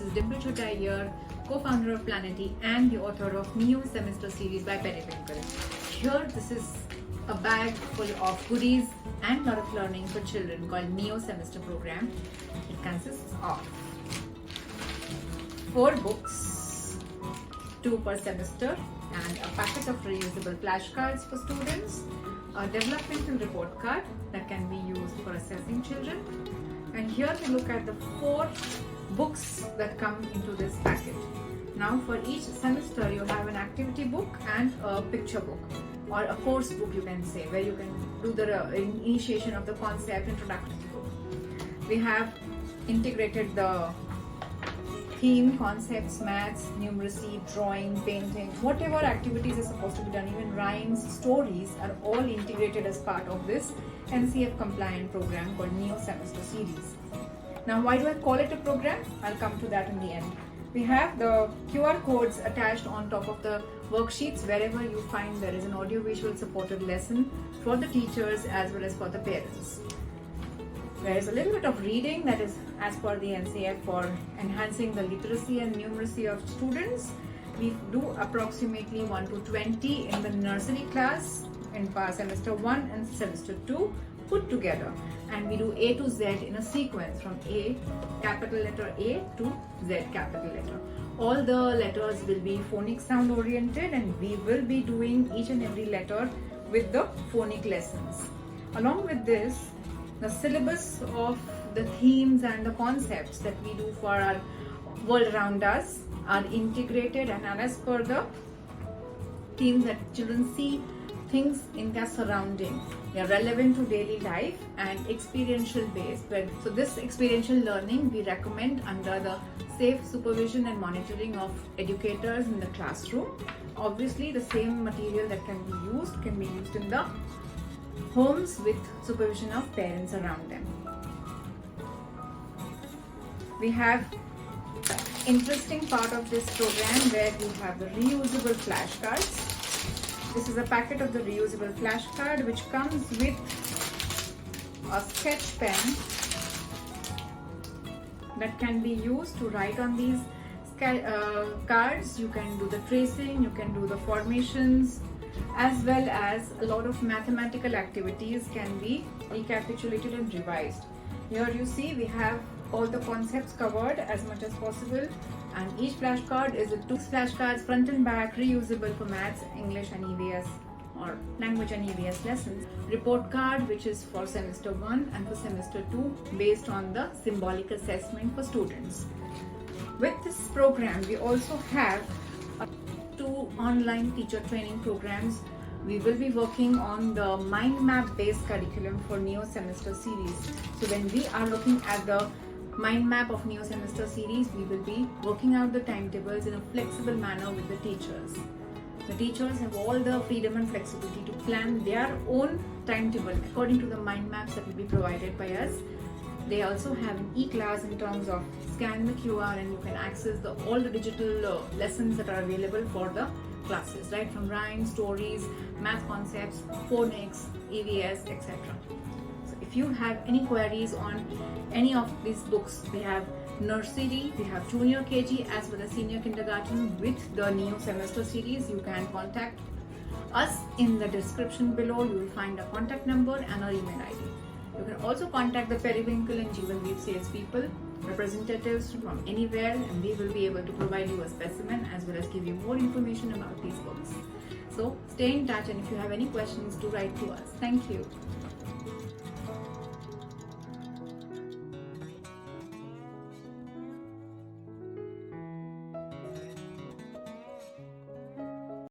This is Dimple Chhotai here, co-founder of Planety and the author of Neo Semester series by Periwinkle. Here, this is a bag full of goodies and lot of learning for children called Neo Semester program. It consists of 4 books, 2 per semester, and a packet of reusable flashcards for students, a developmental report card that can be used for assessing children. And here we look at the 4 books that come into this packet. Now for each semester you have an activity book and a picture book, or a course book you can say, where you can do the initiation of the concept, introductory book. We have integrated the theme, concepts, maths, numeracy, drawing, painting, whatever activities are supposed to be done, even rhymes, stories are all integrated as part of this NCF compliant program called Neo Semester series. Now why do I call it a program? I'll come to that in the end. We have the QR codes attached on top of the worksheets. Wherever you find there is an audio-visual supported lesson for the teachers as well as for the parents. There is a little bit of reading that is as per the NCF for enhancing the literacy and numeracy of students. We do approximately 1 to 20 in the nursery class in semester 1 and semester 2 put together, and we do A to Z in a sequence from A, capital letter A to Z capital letter. All the letters will be phonic sound oriented, and we will be doing each and every letter with the phonic lessons. Along with this, the syllabus of the themes and the concepts that we do for our world around us are integrated and are as per the themes that children see things in their surrounding. They are relevant to daily life and experiential based. So this experiential learning we recommend under the safe supervision and monitoring of educators in the classroom. Obviously the same material that can be used in the homes with supervision of parents around them. We have the interesting part of this program where we have the reusable flashcards. This is a packet of the reusable flashcard which comes with a sketch pen that can be used to write on these cards. You can do the tracing, you can do the formations, as well as a lot of mathematical activities can be recapitulated and revised. Here you see we have all the concepts covered as much as possible, and each flashcard is 2 flashcards front and back, reusable for maths, English and EVS or language and EVS lessons. Report card which is for semester 1 and for semester 2 based on the symbolic assessment for students. With this program we also have 2 online teacher training programs. We will be working on the mind map based curriculum for Neo Semester series. So when we are looking at the mind map of Neo Semester series, we will be working out the timetables in a flexible manner with the teachers. The teachers have all the freedom and flexibility to plan their own timetable according to the mind maps that will be provided by us. They also have an e-class in terms of scan the QR and you can access all the digital lessons that are available for the classes, right from rhymes, stories, math concepts, phonics, EVS, etc. So if you have any queries on any of these books, we have nursery, we have junior KG as well as senior kindergarten with the Neo Semester series. You can contact us in the description below. You will find a contact number and our email ID. You can also contact the Periwinkle and Jeevan salespeople, representatives from anywhere, and we will be able to provide you a specimen as well as give you more information about these books. So stay in touch, and if you have any questions, do write to us. Thank you.